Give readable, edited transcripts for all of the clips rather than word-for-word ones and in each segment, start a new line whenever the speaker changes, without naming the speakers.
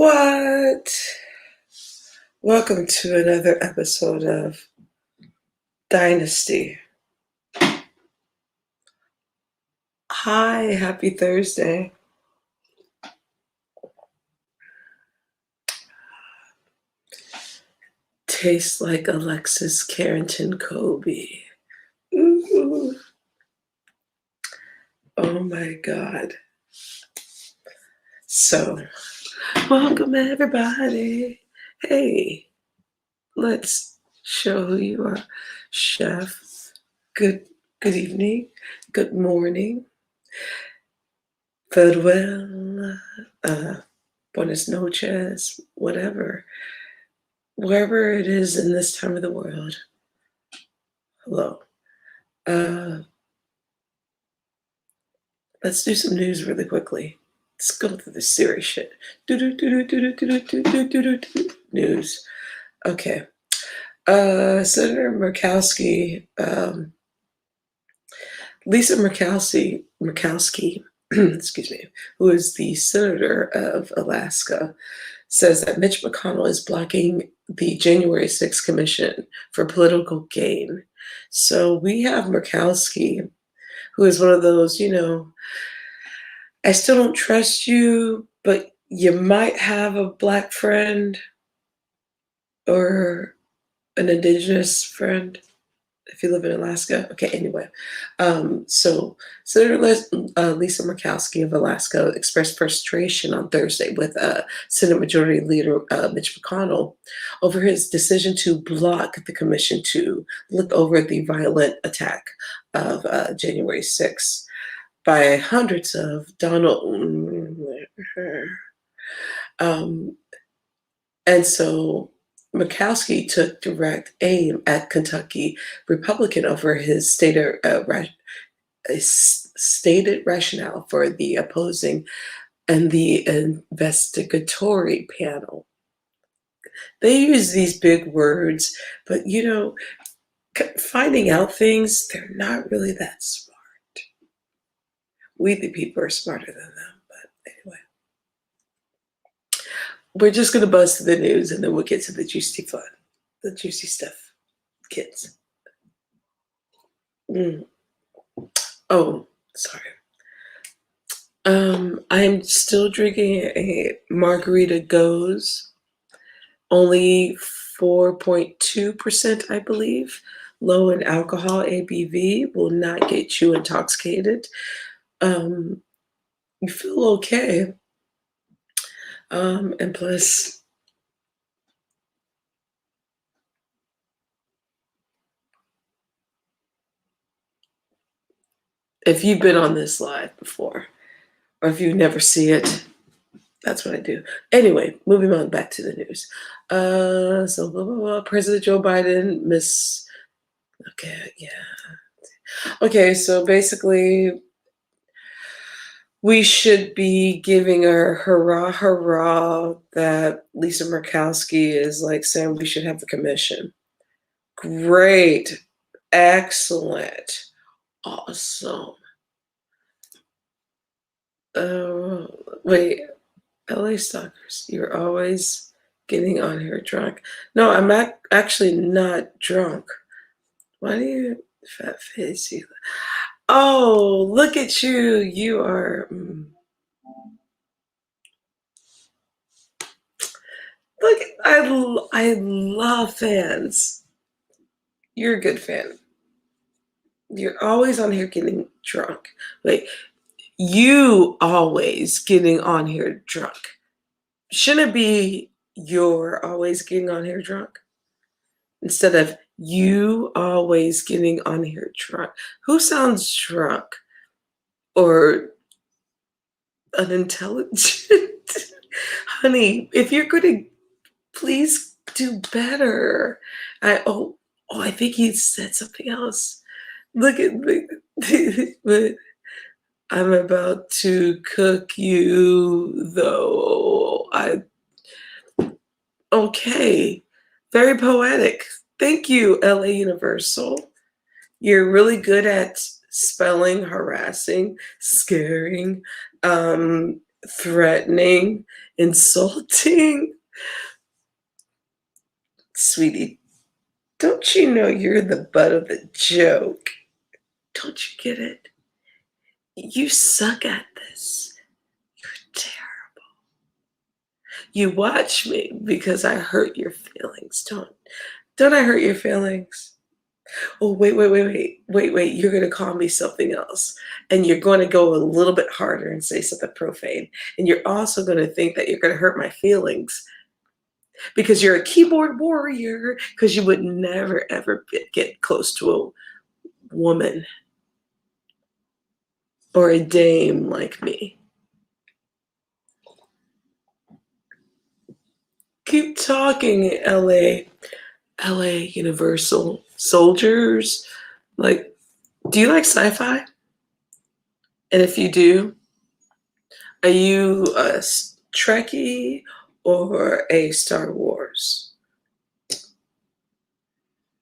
What? Welcome to another episode of Dynasty. Hi, happy Thursday. Tastes like Alexis Carrington Kobe. Ooh. Oh my God. So, welcome everybody. Hey, let's show who you are. Chef, good evening, good morning, farewell, buenas noches, whatever. Wherever it is in this time of the world. Hello. Let's do some news really quickly. Let's go through the serious shit. News. Okay. Senator Murkowski, Lisa Murkowski, excuse me, who is the senator of Alaska, says that Mitch McConnell is blocking the January 6th commission for political gain. So we have Murkowski, who is one of those, I still don't trust you, but you might have a Black friend or an Indigenous friend if you live in Alaska. Okay, anyway. So Senator Lisa Murkowski of Alaska expressed frustration on Thursday with Senate Majority Leader Mitch McConnell over his decision to block the commission to look over the violent attack of January 6th by hundreds of and so Murkowski took direct aim at Kentucky Republican over his stated rationale for the opposing and the investigatory panel. They use these big words, but finding out things, they're not really that smart. We, the people, are smarter than them, but anyway. We're just going to buzz through the news and then we'll get to the juicy fun, the juicy stuff, kids. Oh, sorry. I'm still drinking a Margarita Goes, only 4.2%, I believe. Low in alcohol, ABV, will not get you intoxicated. You feel okay. And plus, if you've been on this live before, or if you never see it, that's what I do. Anyway, moving on back to the news. So blah, blah, blah. President Joe Biden Okay, so basically, we should be giving a hurrah, hurrah that Lisa Murkowski is like saying we should have the commission. Great. Excellent. Awesome. Wait, LA Stalkers, you're always getting on here drunk. No, I'm actually not drunk. Why do you fat face you? Oh, look at you. You are. Look, I love fans. You're a good fan. You're always on here getting drunk. Wait, you always getting on here drunk. Shouldn't it be you're always getting on here drunk? Instead of you always getting on here drunk. Who sounds drunk or unintelligent? Honey, if you're going to please do better. I think he said something else. Look at me. But I'm about to cook you, though. Okay. Very poetic. Thank you, LA Universal. You're really good at spelling, harassing, scaring, threatening, insulting. Sweetie, don't you know you're the butt of the joke? Don't you get it? You suck at this. You're terrible. You watch me because I hurt your feelings. Don't I hurt your feelings? Oh, wait. You're going to call me something else. And you're going to go a little bit harder and say something profane. And you're also going to think that you're going to hurt my feelings because you're a keyboard warrior, because you would never, ever get close to a woman or a dame like me. Keep talking, LA Universal Soldiers. Like, do you like sci-fi? And if you do, are you a Trekkie or a Star Wars?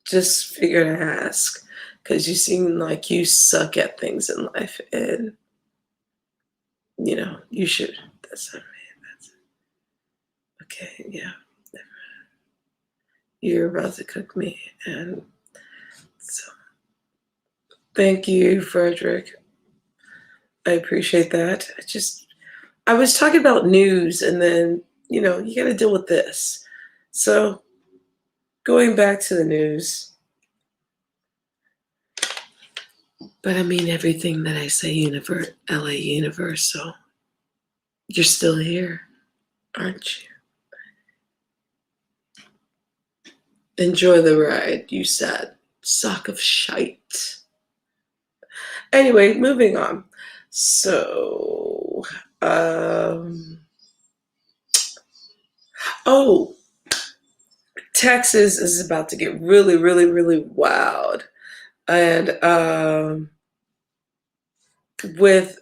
Just figured to ask because you seem like you suck at things in life, and you should. That's not me. That's okay. Yeah, you're about to cook me, and so thank you, Frederick. I appreciate that. I was talking about news, and then you got to deal with this. So going back to the news. But I mean everything that I say, LA Universal. You're still here, aren't you? Enjoy the ride, you sad sock of shite. Anyway, moving on. So, oh, Texas is about to get really, really, really wild. And with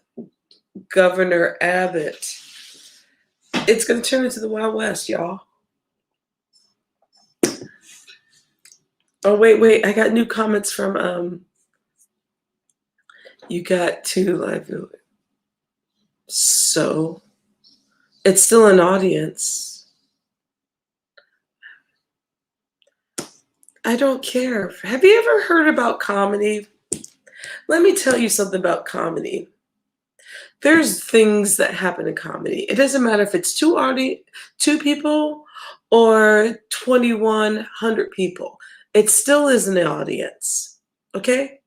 Governor Abbott, it's going to turn into the Wild West, y'all. Oh, wait. I got new comments from you got to live. So it's still an audience. I don't care. Have you ever heard about comedy? Let me tell you something about comedy. There's things that happen in comedy. It doesn't matter if it's two people or 2,100 people. It still is an audience. Okay?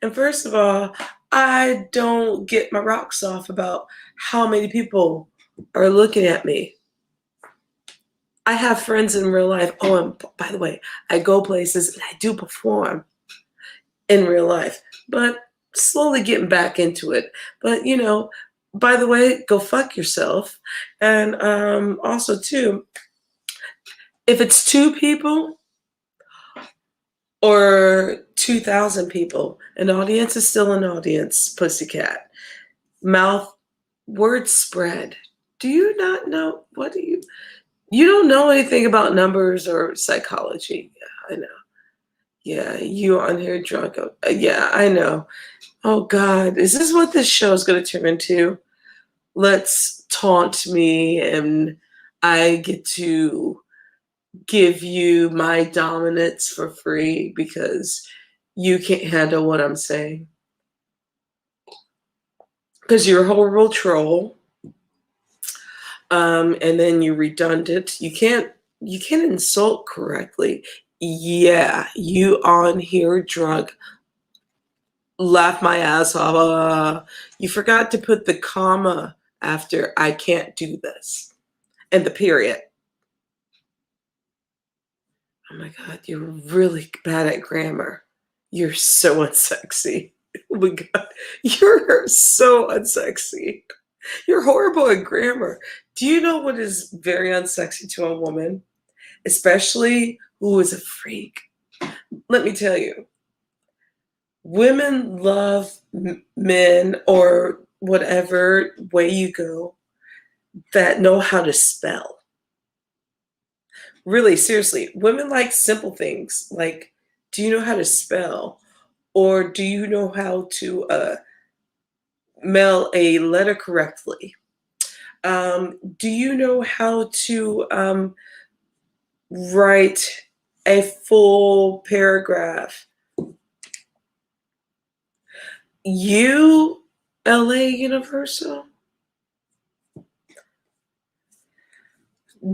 And first of all, I don't get my rocks off about how many people are looking at me. I have friends in real life. Oh, and by the way, I go places and I do perform in real life, but slowly getting back into it. But by the way, go fuck yourself. And also too, if it's two people or 2,000 people, an audience is still an audience, pussycat. Word spread. Do you not know? You don't know anything about numbers or psychology. Yeah, I know. Yeah, you on here drunk. Yeah, I know. Oh God, is this what this show is going to turn into? Let's taunt me and I get to give you my dominance for free because you can't handle what I'm saying. Because you're a horrible troll. And then you're redundant. You can't insult correctly. Yeah, you on here drunk. Laugh my ass off. You forgot to put the comma after I can't do this. And the period. Oh my God, you're really bad at grammar. You're so unsexy. Oh my God, you're so unsexy. You're horrible at grammar. Do you know what is very unsexy to a woman? Especially who is a freak. Let me tell you, women love men or whatever way you go that know how to spell. Really, seriously, women like simple things like, do you know how to spell? Or do you know how to mail a letter correctly? Do you know how to write a full paragraph? You, LA Universal,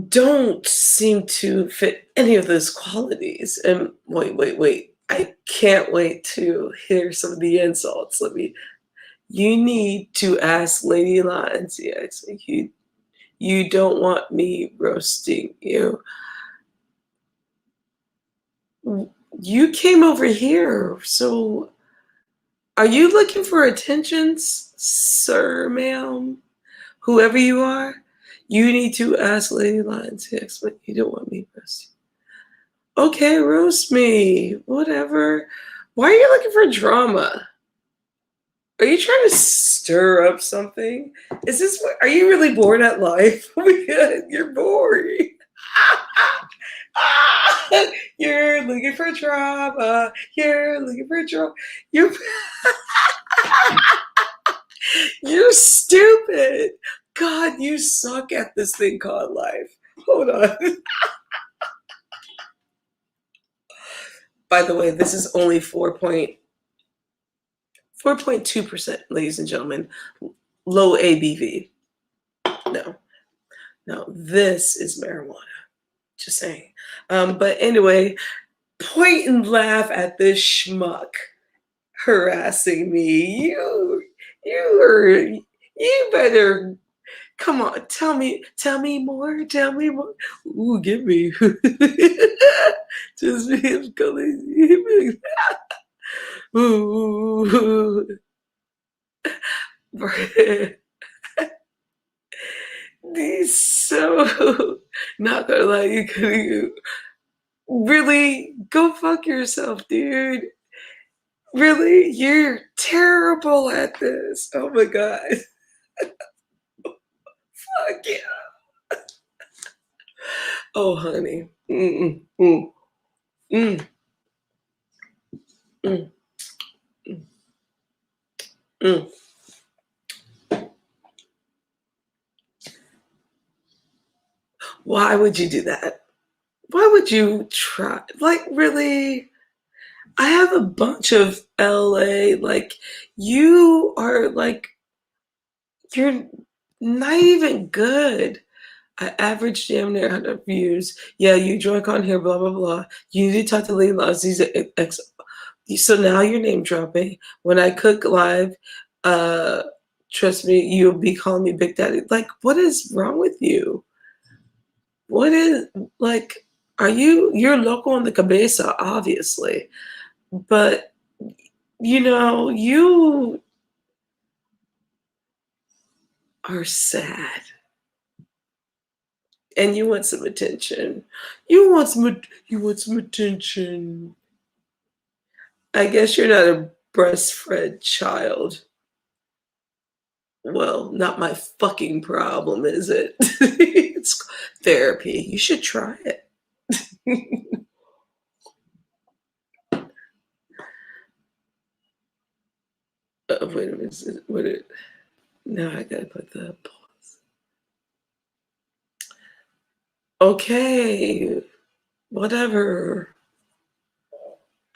don't seem to fit any of those qualities. And wait. I can't wait to hear some of the insults. You need to ask Lady Lines. Yes, you don't want me roasting you. You came over here, so are you looking for attention, sir, ma'am? Whoever you are, you need to ask Lady Lines. Yes, but you don't want me roasting. Okay, roast me. Whatever. Why are you looking for drama? Are you trying to stir up something? Is this what, are you really bored at life? Oh my God, you're boring. You're looking for drama. You're looking for drama. You're you're stupid. God, you suck at this thing called life. Hold on. By the way, this is only 4.2%, ladies and gentlemen. Low ABV. No, this is marijuana. Just saying. But anyway, point and laugh at this schmuck harassing me. You better come on. Tell me more. Tell me more. Ooh, give me. Just me calling. Ooh. He's so not gonna lie, you really go fuck yourself, dude. Really, you're terrible at this. Oh my god, fuck yeah. Oh honey, mm mm mm mm mm mm. Why would you do that? Why would you try? Like really? I have a bunch of LA. Like you are like you're not even good. I averaged damn near 100 views. Yeah, you drunk on here, blah, blah, blah. You need to talk to Lee Laws. These are so now you're name dropping. When I cook live, uh, trust me, you'll be calling me Big Daddy. Like, what is wrong with you? What is, like, you're local on the cabeza, obviously. But, you are sad. And you want some attention. You want some attention. I guess you're not a breastfed child. Well, not my fucking problem, is it? It's therapy. You should try it. Wait a minute. Now I gotta put the pause. Okay, whatever.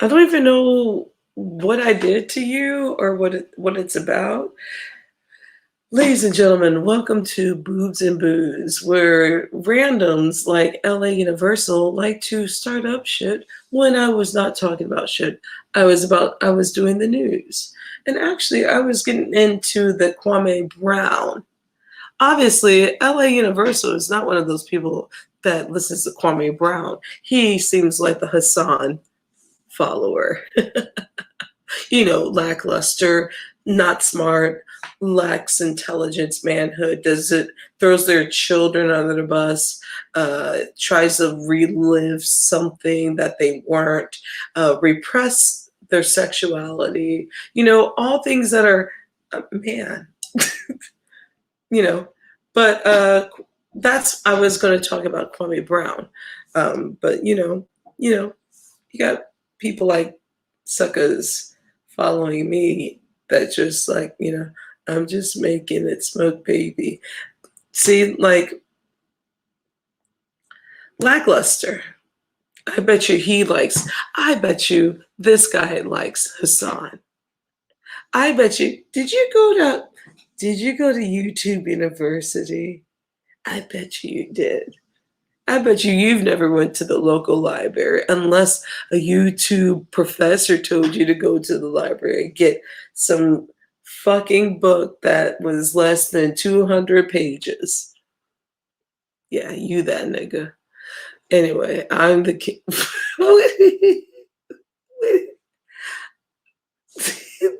I don't even know what I did to you or what it's about. Ladies and gentlemen, welcome to Boobs and Booze, where randoms like LA Universal like to start up shit when I was not talking about shit. I was doing the news. And actually I was getting into the Kwame Brown. Obviously, LA Universal is not one of those people that listens to Kwame Brown. He seems like the Hassan follower. Lackluster, not smart, lacks intelligence, manhood, throws their children under the bus, tries to relive something that they weren't, repress their sexuality, all things that are, man, you know, but I was going to talk about Kwame Brown. But you got people like suckers following me that just like, I'm just making it smoke baby. See, like, lackluster. I bet you this guy likes Hassan. I bet you, did you go to YouTube University? I bet you did. I bet you've never went to the local library unless a YouTube professor told you to go to the library and get some fucking book that was less than 200 pages. Yeah, you that nigga. Anyway, I'm the king.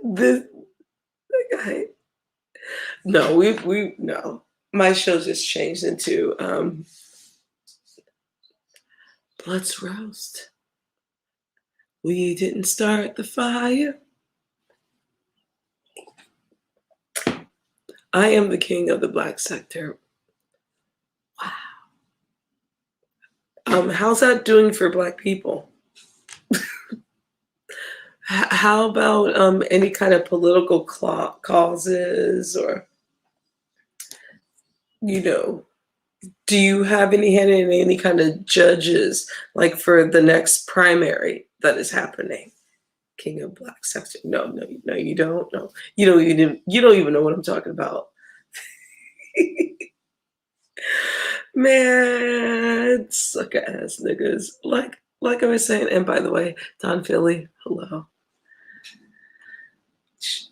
This guy. No, we no. My show just changed into let's roast. We didn't start the fire. I am the king of the black sector. Wow. How's that doing for black people? How about any kind of political causes, or, you know, do you have any hand in any kind of judges, like for the next primary that is happening? King of black sector. No, no, no, you don't. No, you don't even know what I'm talking about. Man, sucker ass niggas. Like I was saying, and by the way, Don Philly, hello.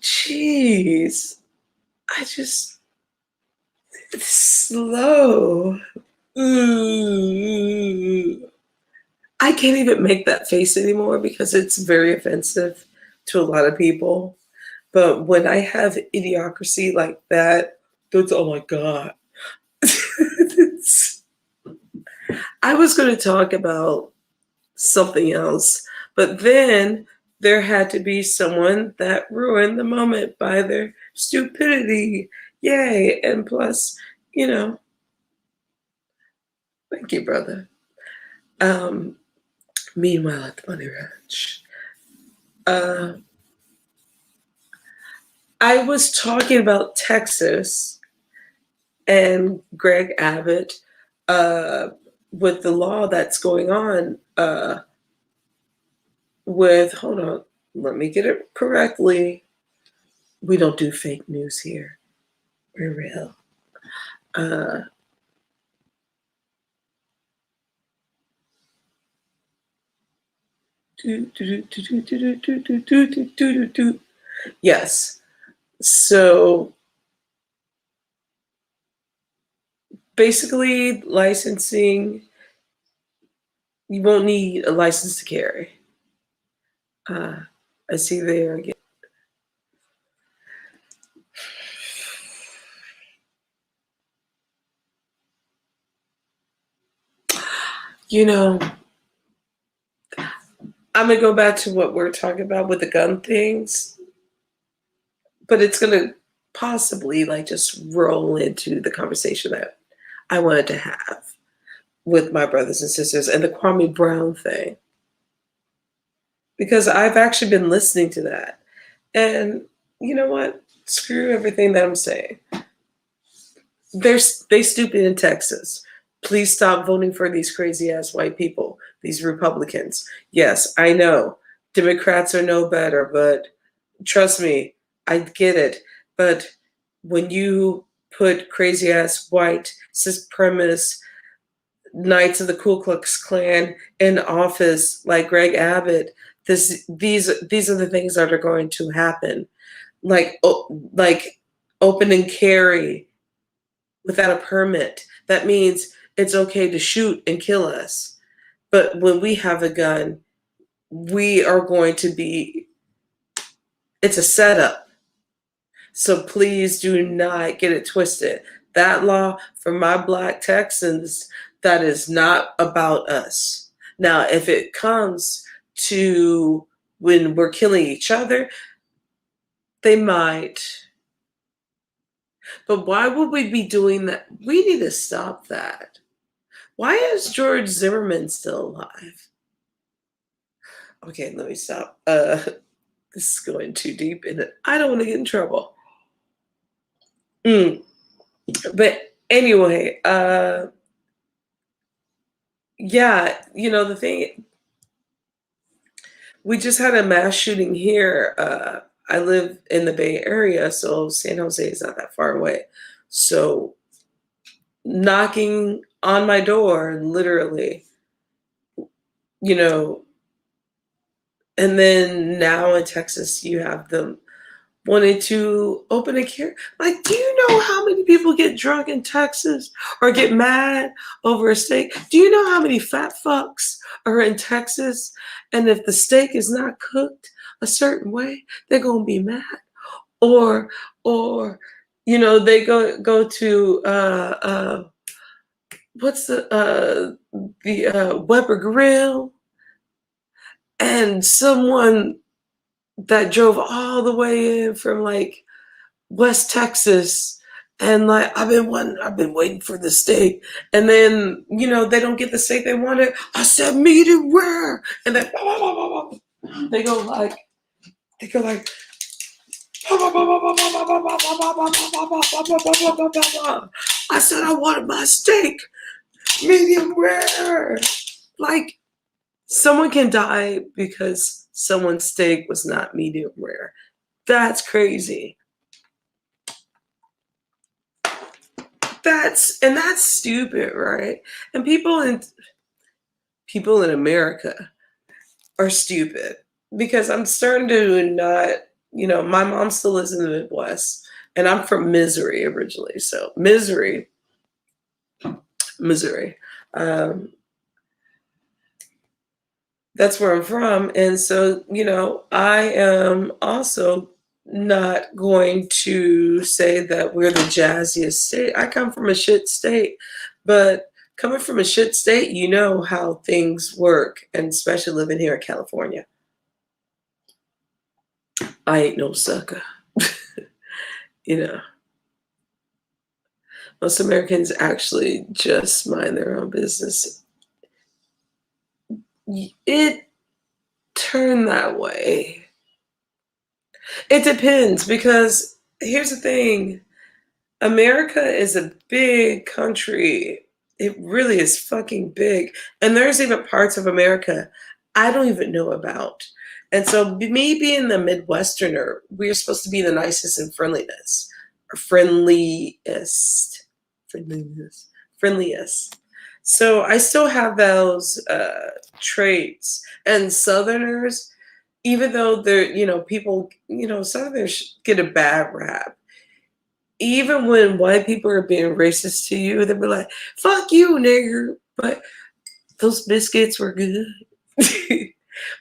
Jeez. It's slow. Ooh. I can't even make that face anymore because it's very offensive to a lot of people. But when I have idiocracy like that, that's, oh my God. I was going to talk about something else, but then there had to be someone that ruined the moment by their stupidity. Yay. And plus, you know, thank you, brother. Meanwhile, at the Money Ranch, I was talking about Texas and Greg Abbott with the law that's going on with, hold on, let me get it correctly. We don't do fake news here. We're real. Yes. So basically, licensing, you won't need a license to carry. I see there again. You know, I'm going to go back to what we're talking about with the gun things, but it's going to possibly like just roll into the conversation that I wanted to have with my brothers and sisters and the Kwame Brown thing. Because I've actually been listening to that. And you know what? Screw everything that I'm saying. They stupid in Texas. Please stop voting for these crazy ass white people, these Republicans. Yes, I know Democrats are no better, but trust me, I get it. But when you put crazy ass white supremacist Knights of the Ku Klux Klan in office like Greg Abbott, these are the things that are going to happen. Like open and carry without a permit. That means it's okay to shoot and kill us. But when we have a gun, we are going to be, it's a setup. So please do not get it twisted. That law for my black Texans, that is not about us. Now, if it comes to when we're killing each other, they might. But why would we be doing that? We need to stop that. Why is George Zimmerman still alive? Okay, let me stop. This is going too deep in it. I don't want to get in trouble. But Anyway, yeah, the thing, we just had a mass shooting here. I live in the Bay Area, so San Jose is not that far away. So knocking on my door, literally, you know, and then now in Texas, you have them wanting to open a cure. Like, do you know how many people get drunk in Texas or get mad over a steak? Do you know how many fat fucks are in Texas? And if the steak is not cooked a certain way, they're gonna be mad. Or, or, they go to what's the Weber Grill, and someone that drove all the way in from like West Texas, and like I've been waiting for the steak, and then they don't get the steak they wanted. I said medium rare, and then they go like they go like I said I wanted my steak medium rare. Like, someone can die because someone's steak was not medium rare. That's crazy. That's stupid, right? And people in America are stupid, because I'm starting to not, my mom still lives in the Midwest, and I'm from Missouri originally. So Missouri. That's where I'm from. And so, I am also not going to say that we're the jazziest state. I come from a shit state, but coming from a shit state, you know how things work, and especially living here in California. I ain't no sucker. Most Americans actually just mind their own business. It turned that way. It depends, because here's the thing. America is a big country. It really is fucking big. And there's even parts of America I don't even know about. And so me being the Midwesterner, we're supposed to be the nicest in friendliness. Or friendliest. Friendliest. So I still have those traits. And Southerners, even though they're, people, Southerners get a bad rap. Even when white people are being racist to you, they'll be like, fuck you, nigger. But those biscuits were good.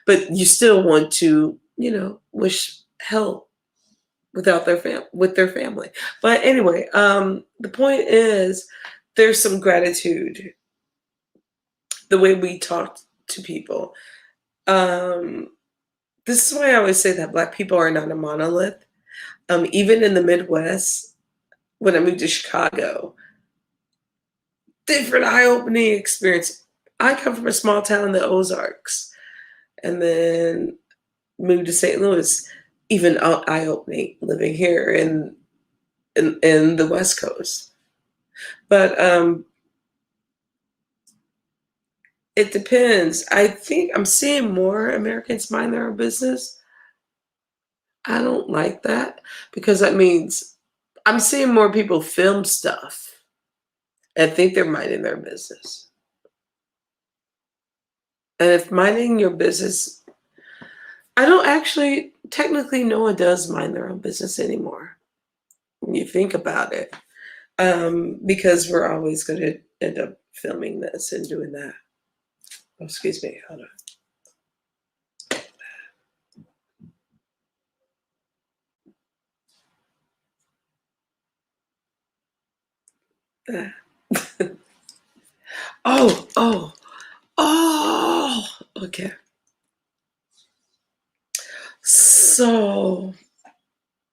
But you still want to, wish hell with their family. But anyway, the point is, there's some gratitude the way we talk to people. This is why I always say that Black people are not a monolith. Even in the Midwest, when I moved to Chicago, different eye-opening experience. I come from a small town in the Ozarks, and then moved to St. Louis. Even eye-opening living here in the West Coast. But it depends. I think I'm seeing more Americans mind their own business. I don't like that, because that means I'm seeing more people film stuff and think they're minding their business. And if minding your business, I don't actually, technically, no one does mind their own business anymore when you think about it, because we're always going to end up filming this and doing that. Oh, excuse me. Hold on. Oh, okay. So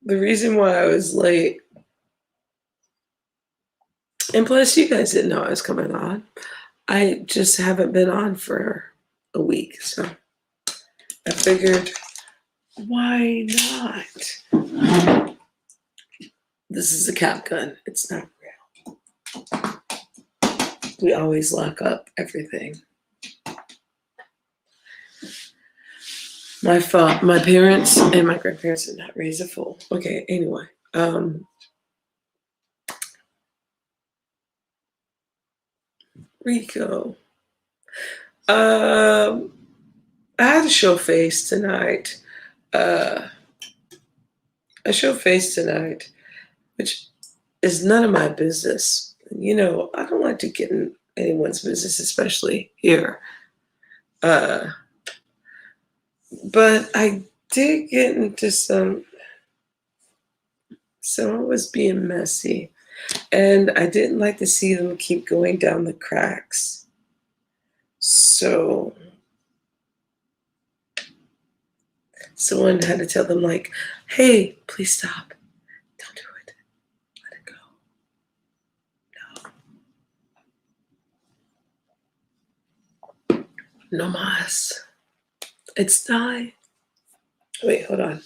the reason why I was late, and plus you guys didn't know I was coming on. I just haven't been on for a week, so I figured, why not? This is a cap gun. It's not real. We always lock up everything. My parents and my grandparents did not raise a fool. Okay, anyway. Rico. I had to show face tonight. I show face tonight, which is none of my business. You know, I don't like to get in anyone's business, especially here. But I did get into someone was being messy, and I didn't like to see them keep going down the cracks. So someone had to tell them, like, hey, please stop. Don't do it. Let it go. No más. It's time. Wait, hold on.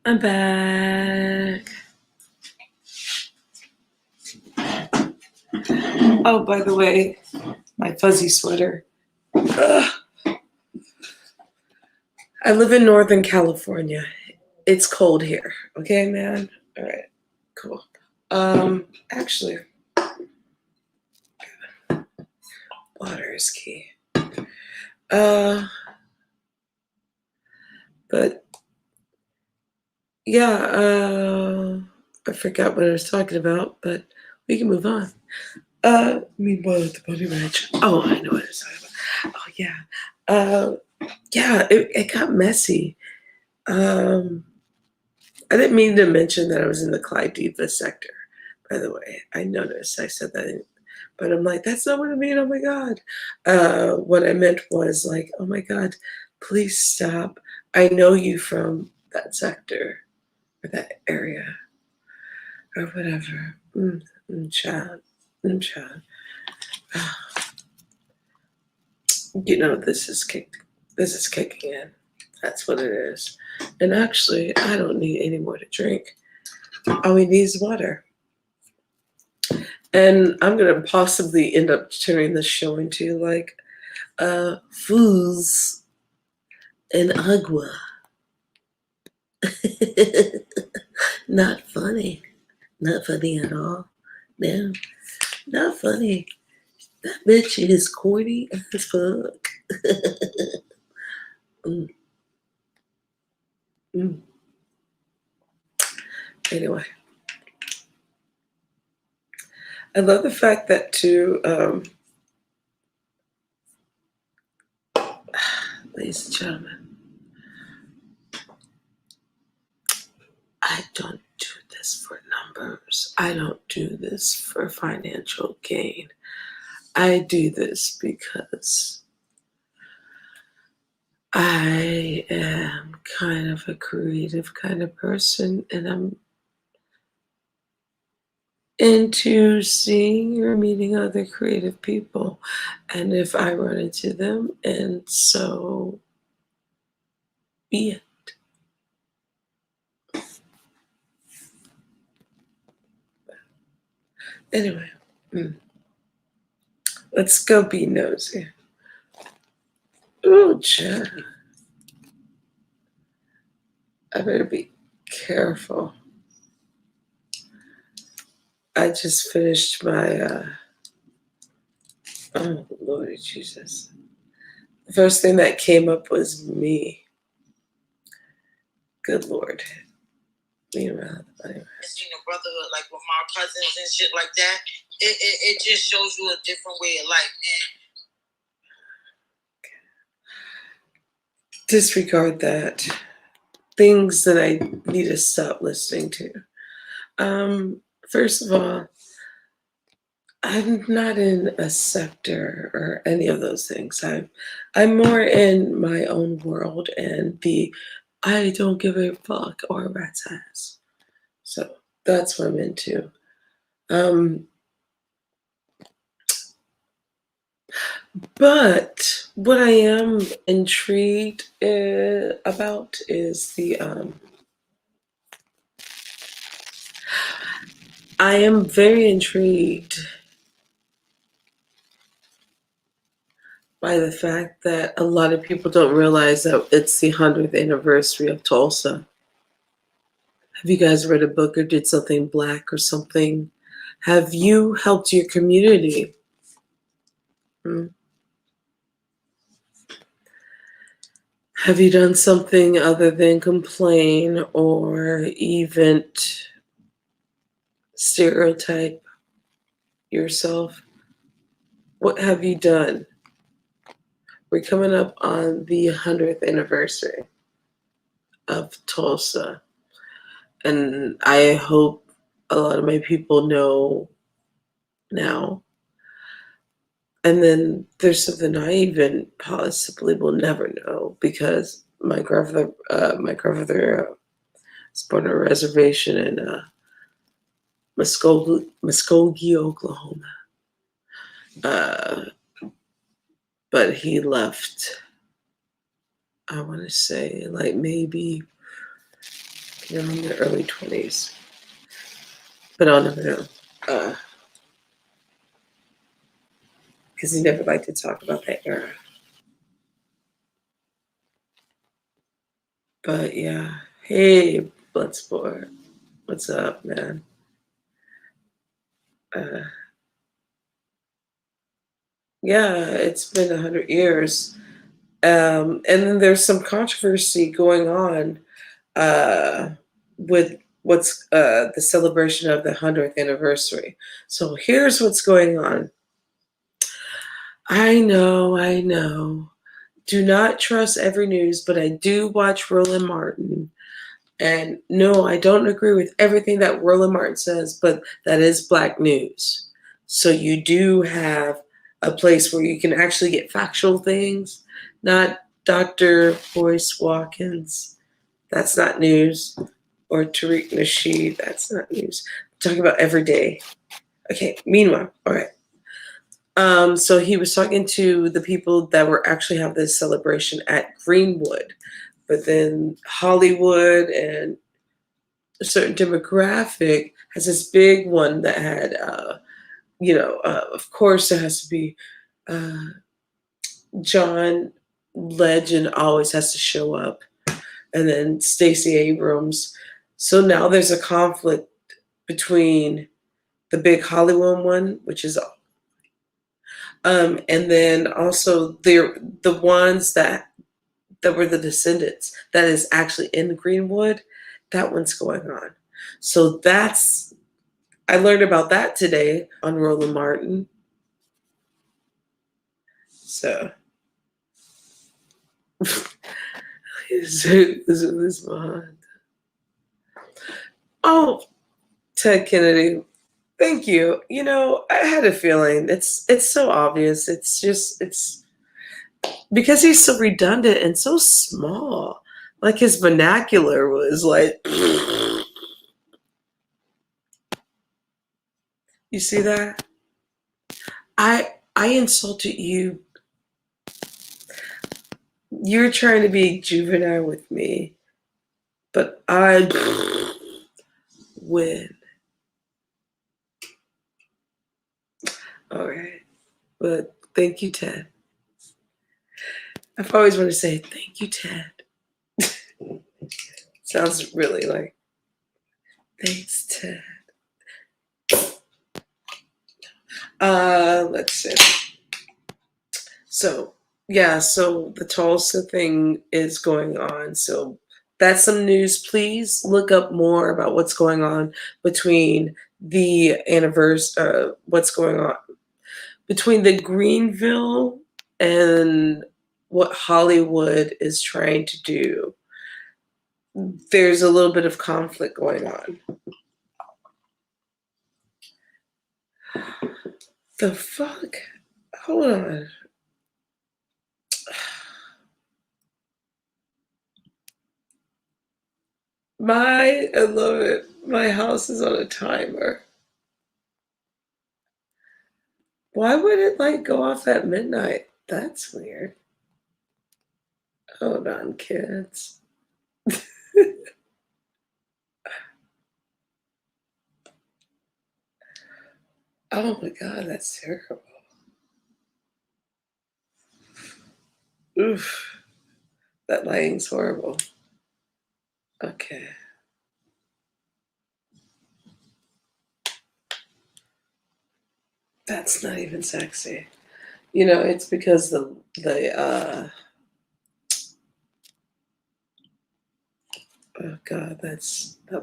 I'm back. Oh, by the way, my fuzzy sweater. Ugh. I live in Northern California. It's cold here. Okay, man? All right, cool. Actually, water is key. But yeah, I forgot what I was talking about, but we can move on. Meanwhile at the Bunny Ranch. Oh, I know what I was talking about. Oh yeah. Yeah, it got messy. I didn't mean to mention that I was in the Clyde Diva sector, by the way. I noticed I said that, but I'm like, that's not what I mean. Oh my God. What I meant was like, oh my God, please stop. I know you from that sector or that area or whatever. Child. Child. You know, this is kicking in. That's what it is. And actually, I don't need any more to drink. All we need is water. And I'm gonna possibly end up turning this show into like fools and agua. Not funny. Not funny at all. No, not funny. That bitch is corny as fuck. mm. Mm. Anyway, I love the fact that too, ladies and gentlemen, I don't do this for numbers. I don't do this for financial gain. I do this because I am kind of a creative kind of person, and I'm into seeing or meeting other creative people. And if I run into them, and so be it. Anyway, let's go be nosy. Ooh, Jen. I better be careful. I just finished my, oh, Lord Jesus. The first thing that came up was me. Good Lord. Meanwhile, anyway.
Seen a brotherhood like with my cousins and shit like that. It just shows you a different way of life. And
disregard that. Things that I need to stop listening to. First of all, I'm not in a sector or any of those things. I'm more in my own world and the I don't give a fuck or a rat's ass. So that's what I'm into. But what I am intrigued about is I am very intrigued by the fact that a lot of people don't realize that it's the 100th anniversary of Tulsa. Have you guys read a book or did something black or something? Have you helped your community? Have you done something other than complain or even stereotype yourself? What have you done? We're coming up on the 100th anniversary of Tulsa. And I hope a lot of my people know now. And then there's something I even possibly will never know because my grandfather was born on a reservation in Muskogee, Oklahoma. But he left, I want to say, like maybe in the early 20s. But I'll never know. Because he never liked to talk about that era. But yeah. Hey, Bloodsport. What's up, man? Yeah, it's been 100 years. And then there's some controversy going on with what's the celebration of the 100th anniversary. So here's what's going on. I know. Do not trust every news, but I do watch Roland Martin. And no, I don't agree with everything that Roland Martin says, but that is Black news. So you do have a place where you can actually get factual things, not Dr. Boyce Watkins. That's not news. Or Tariq Nasheed. That's not news. I'm talking about every day. Okay, meanwhile, all right. So he was talking to the people that were actually have this celebration at Greenwood, but then Hollywood and a certain demographic has this big one that had, of course there has to be John Legend always has to show up, and then Stacey Abrams. So now there's a conflict between the big Hollywood one, which is and then also the ones that were the descendants that is actually in Greenwood, that one's going on. So I learned about that today on Roland Martin. So this one. Oh, Ted Kennedy. Thank you. I had a feeling. It's so obvious. It's because he's so redundant and so small. Like his vernacular was like you see that? I insulted you. You're trying to be juvenile with me, but I win. All right. But thank you, Ted. I've always wanted to say thank you, Ted. Sounds really like thanks, Ted. Let's see. So yeah, so the Tulsa thing is going on. So that's some news. Please look up more about what's going on between the anniversary, what's going on between the Greenville and what Hollywood is trying to do. There's a little bit of conflict going on. The fuck? Hold on. I love it. My house is on a timer. Why would it like go off at midnight? That's weird. Hold on, kids. Oh my god, that's terrible. Oof. That lighting's horrible. Okay. That's not even sexy. You know, it's because oh god, that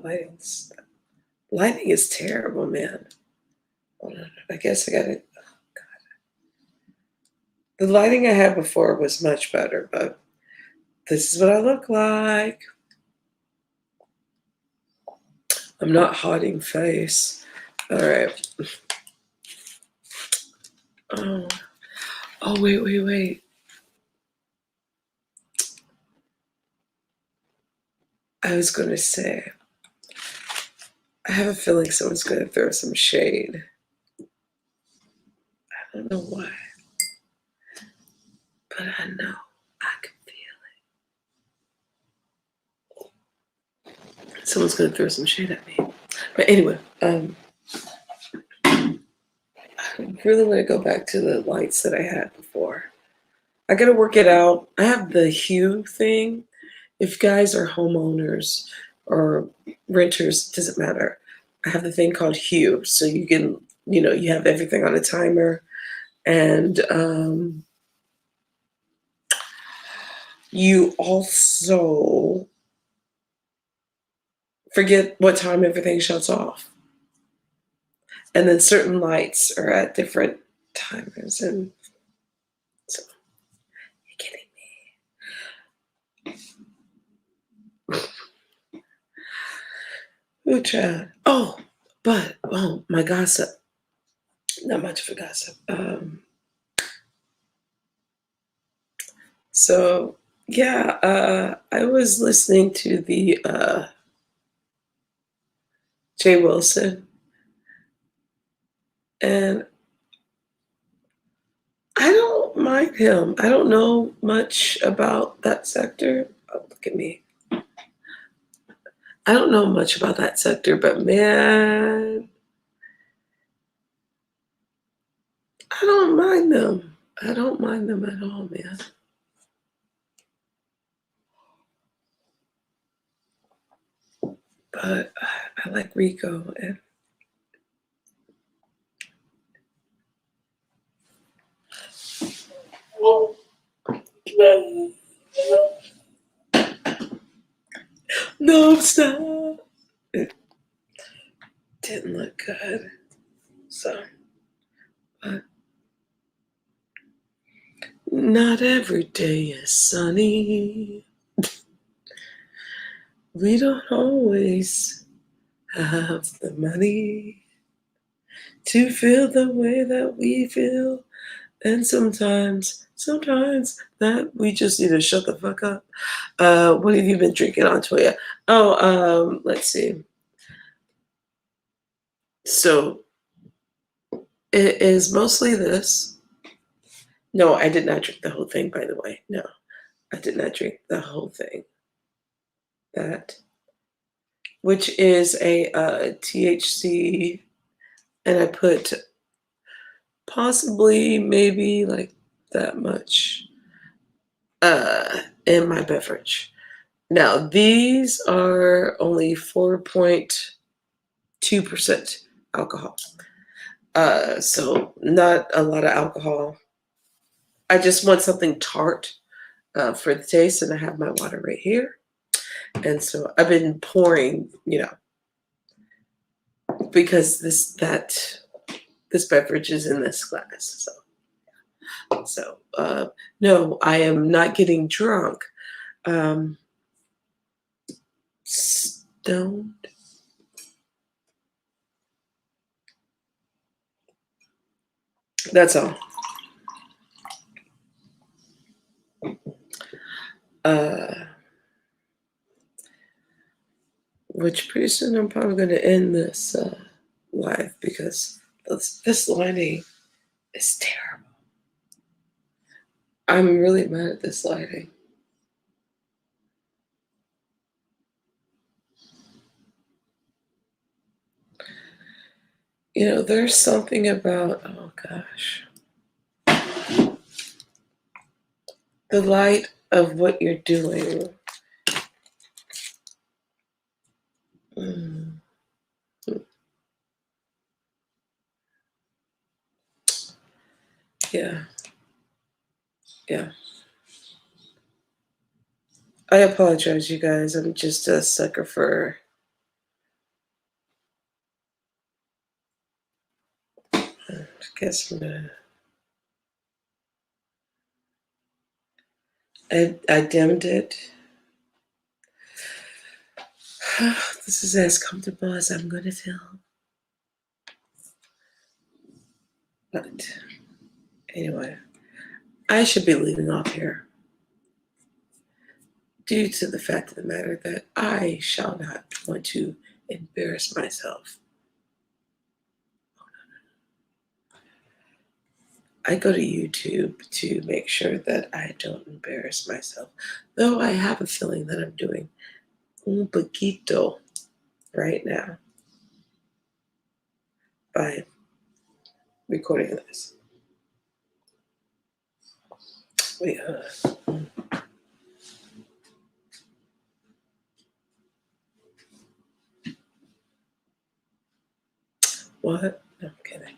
lighting is terrible, man. Hold on. I guess I gotta the lighting I had before was much better, but this is what I look like. I'm not hiding face. All right. Oh, wait. I was going to say, I have a feeling someone's going to throw some shade. I don't know why, but I know I can feel it. Someone's going to throw some shade at me. But anyway, I really want to go back to the lights that I had before. I got to work it out. I have the hue thing. If guys are homeowners or renters, it doesn't matter. I have the thing called hue. So you can, you have everything on a timer. And you also forget what time everything shuts off. And then certain lights are at different timers. And so, you're kidding me. Ooh, Chad. Oh, my gossip. Not much for gossip. So, yeah, I was listening to the Jay Wilson, and I don't mind him. I don't know much about that sector. Oh, look at me. I don't know much about that sector, but man, I don't mind them. I don't mind them at all, man. But I like Rico. And no, stop. It didn't look good. So, but not every day is sunny. We don't always have the money to feel the way that we feel. And sometimes that we just need to shut the fuck up. What have you been drinking on, Toya? Oh, let's see. So it is mostly this. No, I did not drink the whole thing, by the way. No, I did not drink the whole thing. That, which is a THC, and I put possibly maybe like that much in my beverage. Now, these are only 4.2% alcohol. So not a lot of alcohol. I just want something tart for the taste, and I have my water right here. And so I've been pouring, because this beverage is in this glass. So no, I am not getting drunk. Stoned. That's all. Which pretty soon I'm probably going to end this live because this lighting is terrible. I'm really mad at this lighting. There's something about, oh gosh, the light of what you're doing. Yeah. I apologize, you guys. I'm just a sucker for. I guess I'm gonna. I dimmed it. This is as comfortable as I'm gonna feel. But anyway, I should be leaving off here due to the fact of the matter that I shall not want to embarrass myself. I go to YouTube to make sure that I don't embarrass myself, though I have a feeling that I'm doing un poquito right now by recording this. Wait, what? No, I'm kidding.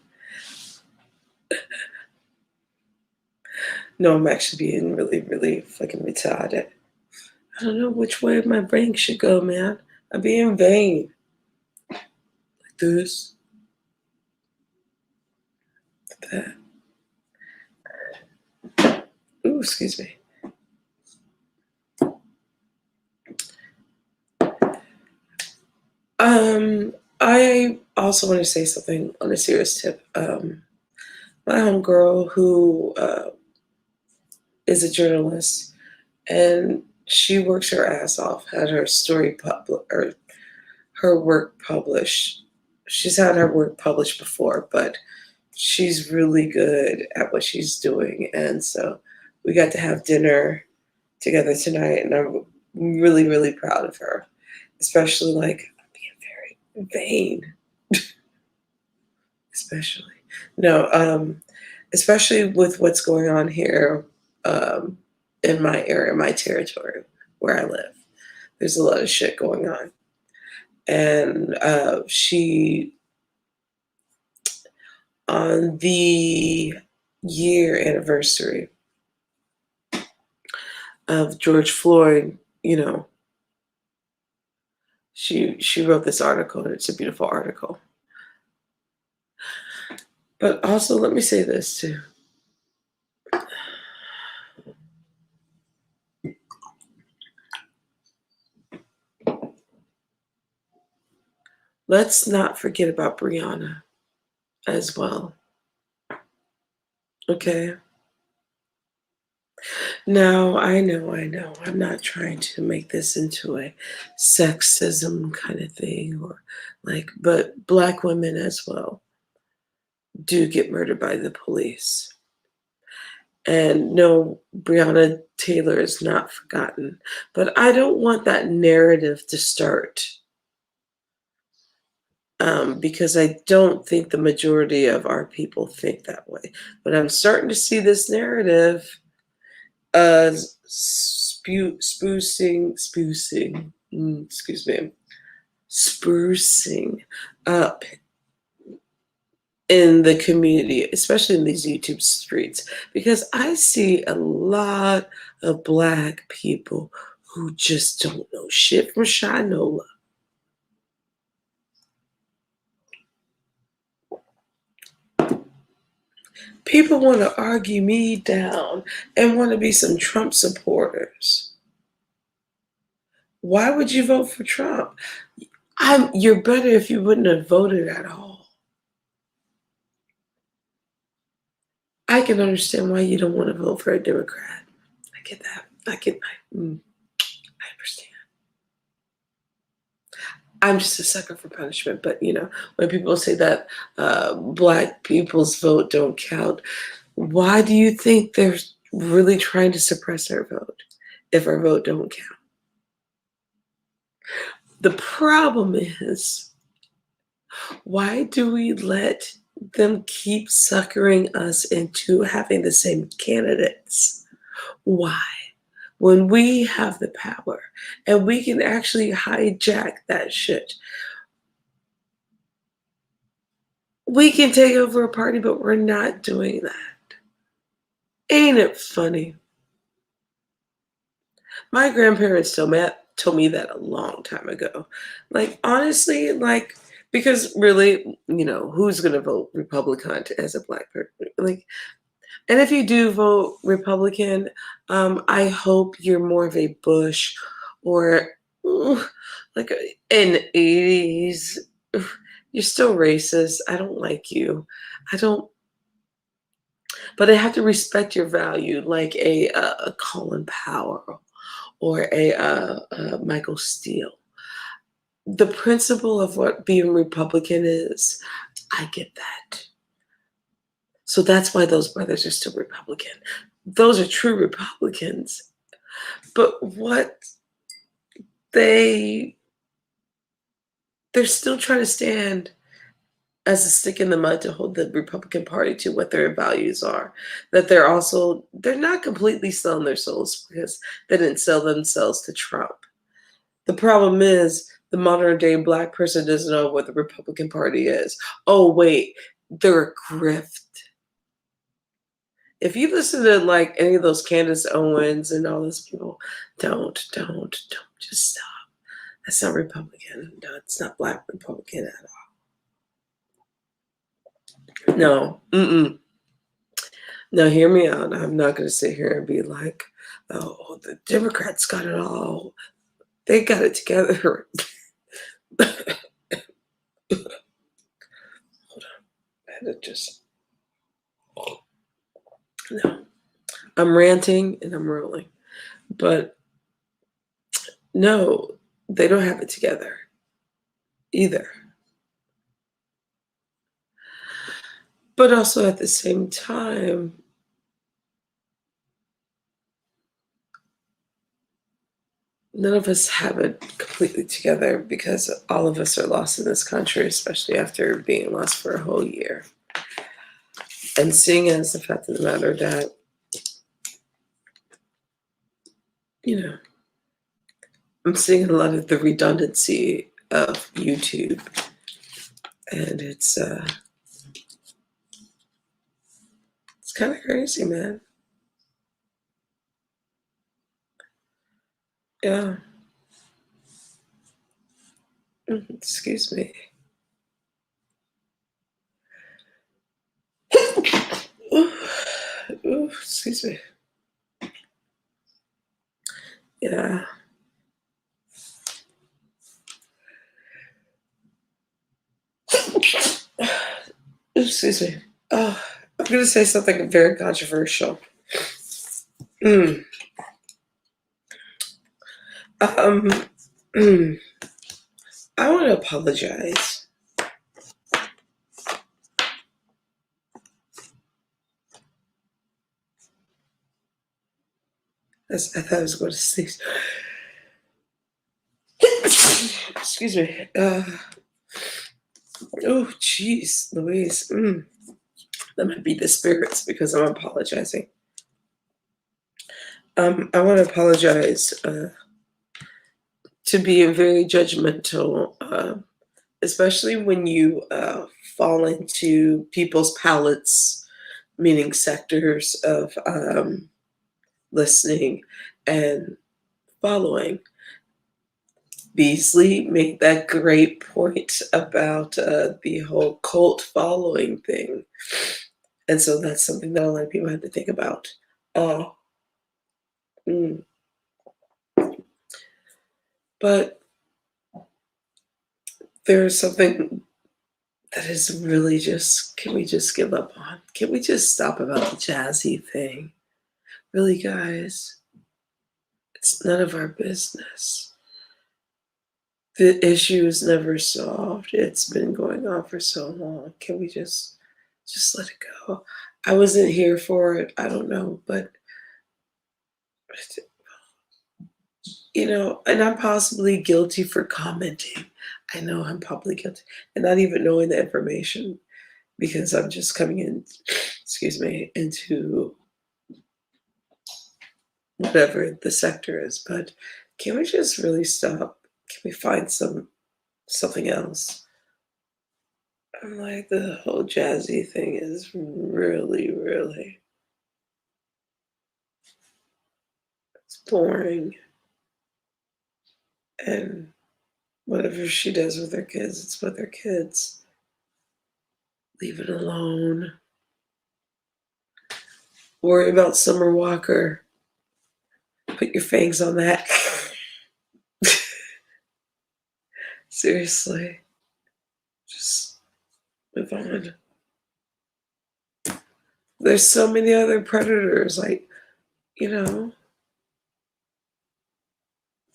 No, I'm actually being really, really fucking retarded. I don't know which way my brain should go, man. I'm being vain. Like this. Like that. Ooh, excuse me. I also want to say something on a serious tip. My homegirl who is a journalist, and she works her ass off, had her story or her work published. She's had her work published before, but she's really good at what she's doing. And so we got to have dinner together tonight, and I'm really, really proud of her, especially like being very vain. Especially with what's going on here in my area, my territory where I live. There's a lot of shit going on. And she, on the year anniversary of George Floyd, she wrote this article, and it's a beautiful article. But also, let me say this too. Let's not forget about Breonna as well. Okay? Now, I know. I'm not trying to make this into a sexism kind of thing but Black women as well do get murdered by the police. And no, Breonna Taylor is not forgotten. But I don't want that narrative to start because I don't think the majority of our people think that way. But I'm starting to see this narrative sprucing up in the community, especially in these YouTube streets, because I see a lot of Black people who just don't know shit from Shinola. People want to argue me down and want to be some Trump supporters. Why would you vote for Trump? You're better if you wouldn't have voted at all. I can understand why you don't want to vote for a Democrat. I get that. I understand. I'm just a sucker for punishment, but when people say that Black people's vote don't count, why do you think they're really trying to suppress our vote if our vote don't count? The problem is, why do we let them keep suckering us into having the same candidates? Why? When we have the power and we can actually hijack that shit. We can take over a party, but we're not doing that. Ain't it funny? My grandparents told me that a long time ago. Like, honestly, because really, who's going to vote Republican as a Black person? And if you do vote Republican, I hope you're more of a Bush or like in the 80s. You're still racist. I don't like you. But I have to respect your value, like a Colin Powell or a Michael Steele. The principle of what being Republican is, I get that. So that's why those brothers are still Republican. Those are true Republicans. But they're still trying to stand as a stick in the mud to hold the Republican Party to what their values are. That they're not completely selling their souls because they didn't sell themselves to Trump. The problem is the modern day Black person doesn't know what the Republican Party is. Oh, wait, they're a grift. If you listen to any of those Candace Owens and all those people, don't just stop. That's not Republican. No, it's not Black Republican at all. No, No, hear me out. I'm not going to sit here and be like, oh, the Democrats got it all. They got it together. Hold on. I had to just. No. I'm ranting and I'm rolling. But no, they don't have it together either. But also at the same time, none of us have it completely together because all of us are lost in this country, especially after being lost for a whole year. And seeing it as the fact of the matter that, I'm seeing a lot of the redundancy of YouTube. And it's kind of crazy, man. Yeah. Excuse me. Ooh, excuse me. Yeah. Excuse me. Oh, I'm going to say something very controversial. I want to apologize. I thought I was going to sneeze. Excuse me. Oh, jeez, Louise. That might be the spirits because I'm apologizing. I want to apologize to being very judgmental, especially when you fall into people's palates, meaning sectors of listening and following. Beasley made that great point about the whole cult following thing. And so that's something that a lot of people have to think about. Uh, mm. But there's something that is really just, can we just give up on? Can we just stop about the jazzy thing? Really, guys, it's none of our business. The issue is never solved. It's been going on for so long. Can we just let it go? I wasn't here for it. I don't know, but and I'm possibly guilty for commenting. I know I'm probably guilty and not even knowing the information because I'm just coming in, excuse me, into whatever the sector is. But can we just really stop? Can we find something else? I'm like, the whole jazzy thing is really, really, it's boring. And whatever she does with her kids, it's with her kids. Leave it alone. Worry about Summer Walker. Put your fangs on that. Seriously. Just move on. There's so many other predators, like,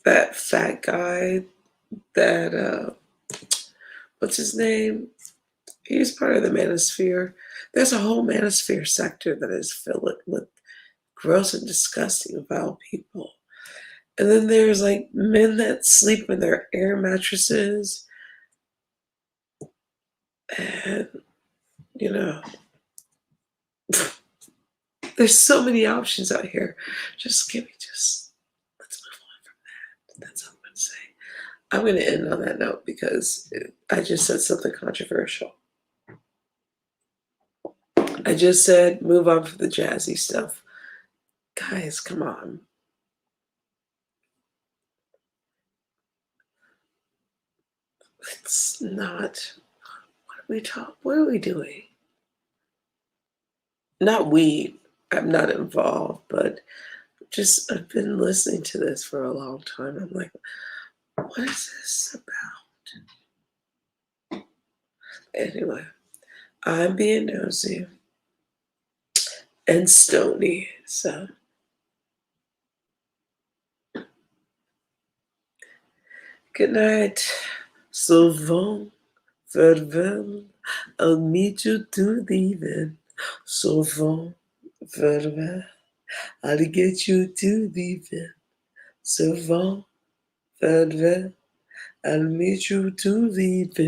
that fat guy, that, what's his name? He's part of the manosphere. There's a whole manosphere sector that is filled with gross and disgusting vile people. And then there's like men that sleep in their air mattresses. And, there's so many options out here. Let's move on from that. That's all I'm going to say. I'm going to end on that note because I just said something controversial. I just said move on from the jazzy stuff. Guys, come on. It's not. What are we doing? Not we. I'm not involved, but I've been listening to this for a long time. I'm like, what is this about? Anyway, I'm being nosy and stony, so good night. Souvent, farewell. I'll meet you to the evening. Souvent, farewell. I'll get you to the evening. Souvent, farewell. I'll meet you to the evening.